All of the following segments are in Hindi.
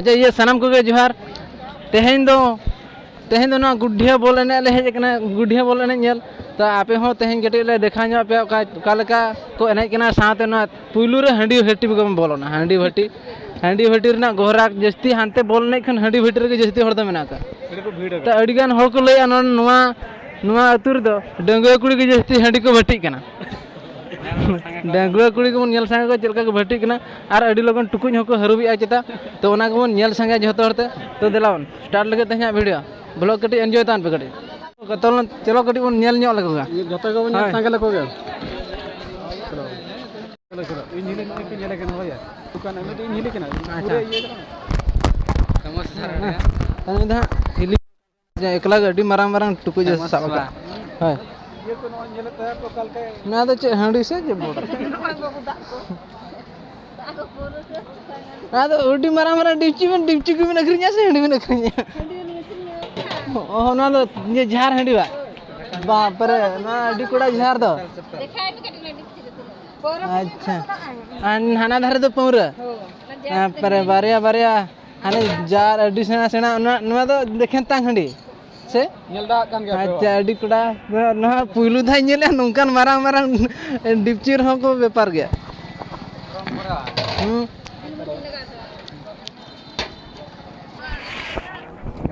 अच्छा ये सनम को जोहार तेहें दो ना गुड्ढिया बोल एने ले हेज कना गुड्ढिया बोल एने नेल तो आपे हो तेहें कटे ले देखा ᱧᱚᱜ पे का लेका को एने कना साथे ना पुइलु रे हंडी हट्टी को बोलोना हंडी भट्टी रना गोहरा जस्ती हानते बोल ने खन हंडी भट्टी रे जस्ती हर द मेना का तो अड़ी गान हर को लय नोवा नोवा अतुर दो डंगुआ कुड़ी के जस्ती हंडी को भट्टी कना डंगुआ कुड़ी को नेल संगे को चलका को भट्टी कना और अड़ी लगन टुकुñ हको हरुबी आ चता तो ओना को नेल संगे जतो हरते तो देलावन स्टार्ट लगे तहया वीडियो ब्लॉग कटी एंजॉय तान पे कटी कतल चलो कटी बन नेल ᱧᱚᱜ लगोगा ये जतो को नेल संगे लगोगा चलो चलो इन हिले के नेल के होया दुकान में इन हिले के ना पूरे ये समस्या है दा हिली एकला गडी मारांग मारांग टुकु जे साबका हाय ये को नेल तया को कल के ना तो चे हंडी से जे बोल ना तो उडी मारा मारा डिपची को में नखरिया से हंडी में नखरिया ओ ना तो ये झार हंडी बाप रे ना अडी कोड़ा झार दो अच्छा हाना धारे तो पौरा पर बारिया हाने जार अडी सेना सेना ना तो देखें तांग हंडी से नेलदा कान गया अच्छा अडी कोड़ा ना पुइलु धाय नेले नोंकान मारांग डिपची रहो को व्यापार गया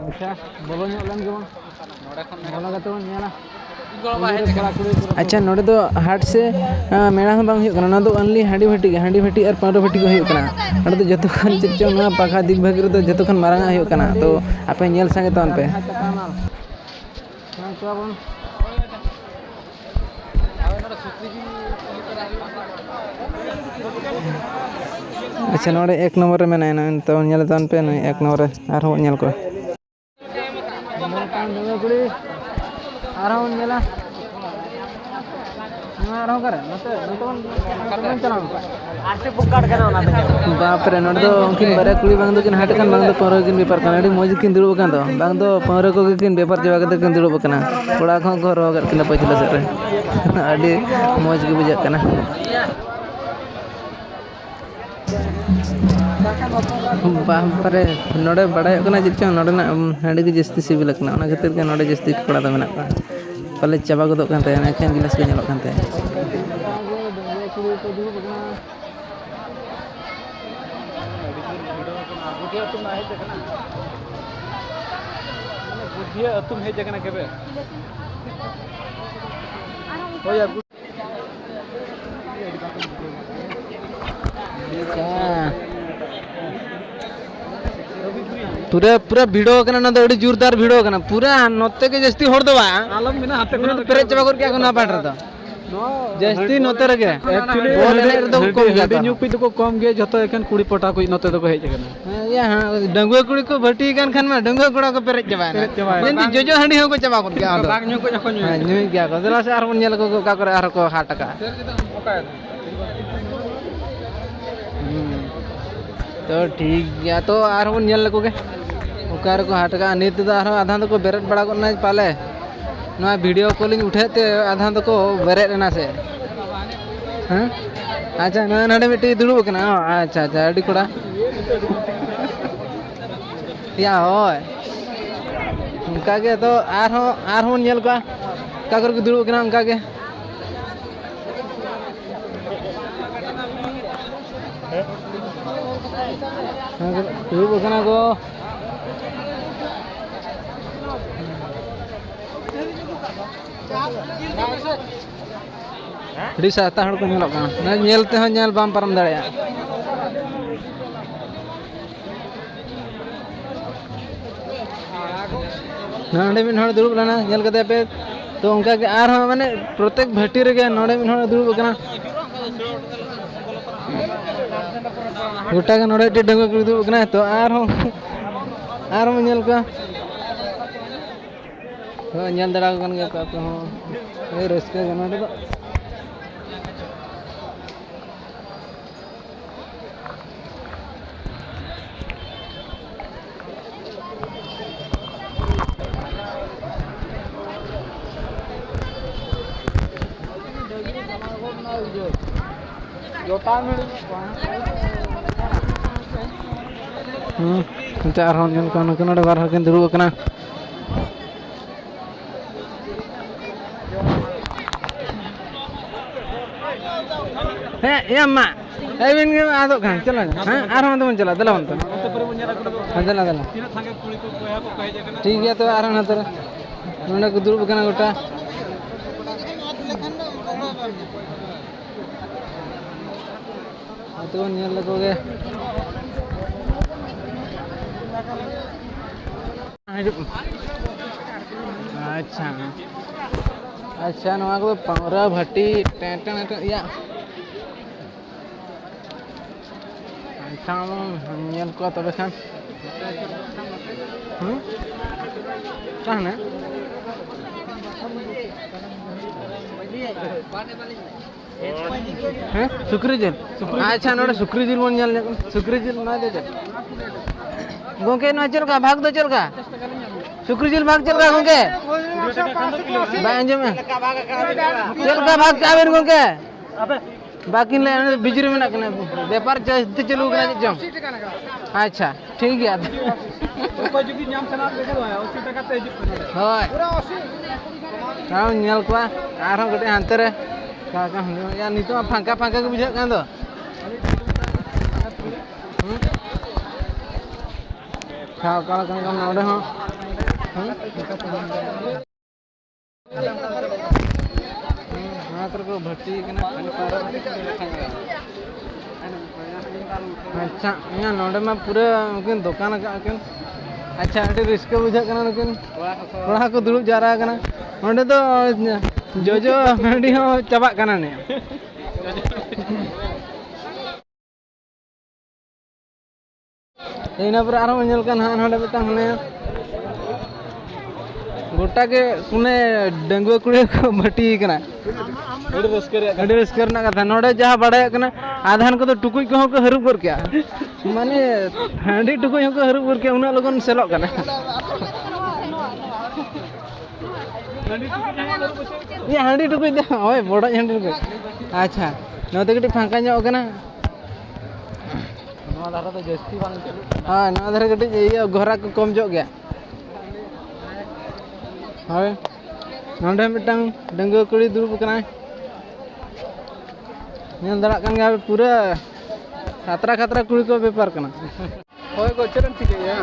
अच्छा बोलो लन के बोला कते बन नेला अच्छा नोडे तो हाट से मेणा हम बांग हुकना ना तो ओनली हांडी भट्टी और पाउडर भट्टी को हुकना नोडे तो जतो खान चिचो ना पाखा दिग भाग रे तो जतो खान मारांग हुकना तो आपे नेल संगे तन पे अच्छा नोडे एक नंबर में ना तो नेल तन पे एक नंबर और हो नेल को बाप रे नोडे तो उनकिन बारे कुड़ी बांग दो किन हाट कान बांग दो पौरा किन व्यापार कान अड़ी मौज किन दुड़ुब कान दो बांग दो पौरा को किन व्यापार जवा कते किन दुड़ुब काना कोड़ा खो को रो गत किन पछला से रे अड़ी मौज के बुझा काना बाप रे नोडे बड़ाय कना जिचो नोडे ना हांडी के जस्ती सिबिल कना ओना खातिर के नोडे जस्ती कोड़ा दो मेना का पले चाबा गदो कान ते ना खेन गिलास के नेलो कान ते बुधिया तुम हे जगना केबे ओ यार पूरा भिड़ो कना ना तो अड़ी जोरदार भिड़ो कना पूरा नोते के जस्ती हर दो आलम बिना हाथे को पेरे चबा कर क्या कोना पाट रहा जस्ती नोते रगे एक्चुअली बोल रे तो कम गया न्यू पे तो कम गया जतो एखन कुड़ी पटा को नोते तो हेज कना या डंगुआ कुड़ी को भट्टी कान खान में डंगुआ कुड़ा को पेरे चबा जंदी जोजो हंडी हो को चबा कर गया बाग न्यू को जखन न्यू गया को दला से आर नेल को का करे आर को हाट का तो ठीक गया तो आर हो नेल को के ओकार को हाट का नित तो आर आधा तो को बेरेट बड़ा को ना पाले ना वीडियो कॉलिंग उठेते आधा तो को बेरेट ना से हां अच्छा ना नडे मिटी दुड़ुब कना अच्छा अच्छा अडी कोड़ा या होय उनका के तो आर हो नेल को का कर के दुड़ुब कना उनका के दुड़ुब कना को डी साता हड़ को नेलो कना ना नेलते हो नेल बाम परम दाड़या नोडे मिन हड़ दुड़ुब लाना नेल कते पे तो उनका के आर माने प्रत्येक भट्टी रे नोडे मिन हड़ दुड़ुब कना गोटा के नोडे डंगुआ को दुड़ुब कना तो आर हो नेल का तो नेल दड़ा कन के का हो ए रस्के गना तो जोता में चार हॉर्न जन का नुकन बार हर किन दुरुब कना या मा एबिन के आदो खान चला हां आर हम तो चला दला हम तो दला दला ठीक है तो आर ना तो नोंडे को दुरुब कना गोटा तो नियल लगोगे अच्छा अच्छा नवा को पावरा भट्टी टेंटन या अच्छा नियल को तबे खान कहना हैं सुक्री जिल अच्छा नोडे सुक्री जिल मन ñal सुक्री जिल ना दे गोंके ना चल का भाग दो चल का सुक्री जिल भाग चल का गोंके बांजे में चल का भाग का बेन गोंके बाकी ले बिजरी में ना कने व्यापार चलते चलू कना जम अच्छा ठीक है ओको जदी नाम सना देखे दो 80 টাকা তে हिजुक होय पूरा 80 हां ñal को आरो गटे हांते रे का या नितो फांका फांका के बुझा कान दो खाओ काला कान काम नाडे हो मात्र को भट्टी कना अच्छा यहाँ नोडे में पूरे उनके दुकान का अच्छा अटे रिस्क बुझा करना उनके थोड़ा को दुरुब जा रहा करना नोडे तो जो हंडी हो चबा करना ने इना पर आरो ñel kan हां नोडे बेटा हने गोटा के कुने डंगुआ कुड़े को भट्टी कना अड़ी रस्कर ना कथा नोडे जहां बड़े कना आधान को तो टुकुई को हरुब कर क्या माने हांडी टुकुई को हरुब कर के उना लगन सेलो कना ये हांडी टुकुई दे ओए बड़ा हांडी टुकुई अच्छा नोते कटी फांका ᱧᱚᱜ कना नवा धारा तो जस्ती बांग हां नवा धारा कटी ये घोरा को कम ᱧᱚᱜ गया हाय नोडे मिटंग डंगुआ कुड़ी दुरुब कना ñal dara kan ga पूरा खतरा खतरा कुड़ी को व्यापार करना होय को चरन ठीक है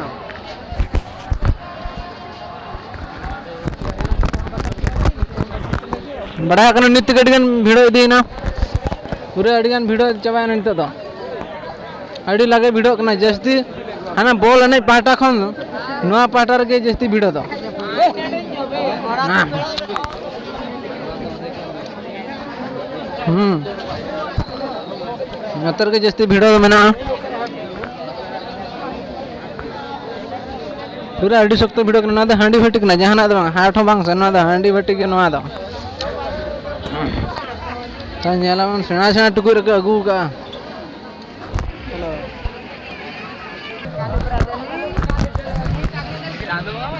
बड़ा कना नित्य गडिगन भिड़ो इदीना पूरा अडिगन भिड़ो चबायना नित दो अडी लागे भिड़ो कना जस्ती हाना बॉल अने पाटा खन नवा पाटा रे जस्ती भिड़ो दो नतर के जस्ती भिड़ो मेना पूरा अड़ी सख्त भिड़ो ना दो हांडी भट्टी ना जहां दो हाट बांग से ना दो हांडी भट्टी के ना दो ता नेला मन सेना सेना टुकुर के अगु का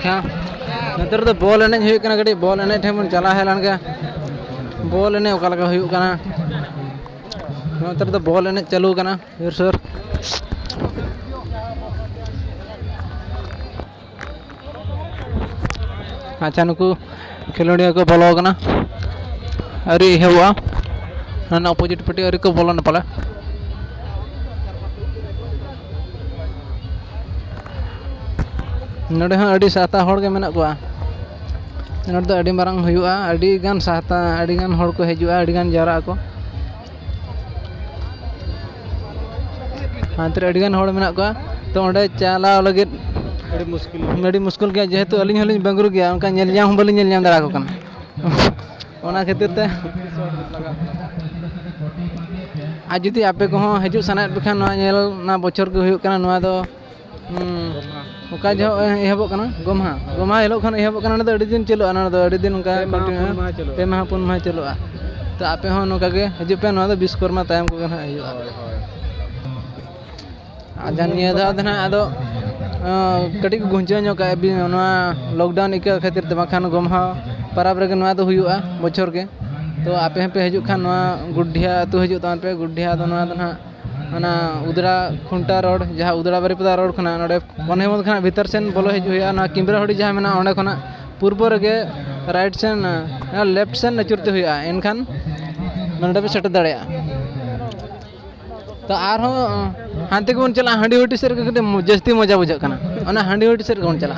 क्या नतर तो बॉल एने हुई कना गडी बॉल एने ठेमन चला हेलान के बॉल एने ओका लगा हुई कना नतर तो बॉल एने चालू कना फिर सर अच्छा नुकु खिलोड़िया को बोलो कना अरे हेवा ना अपोजिट पट्टी अरे को बोलो न पला नोडे हां अडी साता हड़ के मेना कोआ नोडे अडी मारंग हुयुआ अडी गान साता अडी गान हड़ को हेजुआ अडी गान जारा को हांतर अडी गान हड़ मेना कोआ तो ओंडे चाला लगे अडी मुश्किल गया जेहेतु अलिन हलिन बंगरु गया उनका नेल जाम बलि नेल जाम दरा को कना ओना खातिर ते आज जुदी आपे को हजु सनात बखान नेल ना बछर के हुयु कना नवा दो ओका जो एहबो कना गोमहा गोमहा हेलो खान एहबो कना ना अडी दिन चलो ना दो अडी दिन उनका कंटिन्यू पे माह पुन माह चलो तो आपे हो नोका के हजु पे नवा दो विश्वकर्मा तायम को कना आयु आजान निया दा दना आदो कटी को गुंजा ᱧᱚᱜ का अभी नवा लॉकडाउन इका खातिर ते बखान गोमहा परब रे नवा दो हुयुआ बछर के तो आपे पे हजु खान नवा गुड्ढिया तो हजु तान पे गुड्ढिया दो नवा दना उदड़ा खुंटा रोड जहाँ उदड़ा बारीपदा रोड खना नोडे पनहेमत खाना भीतर सेन बोलो हज हुआ किमराहुड़ी जहाँ मेना ओंडे खना पूर्व रगे राइट सेन लेफ्ट सेन नचुरते हुआ एनखान नोडे पे सेट दाड़े तो आरहो हांते को बन चला हांडी होटी सेर के जास्ती मजा बुझा हांडी होटी सेर के बन चला।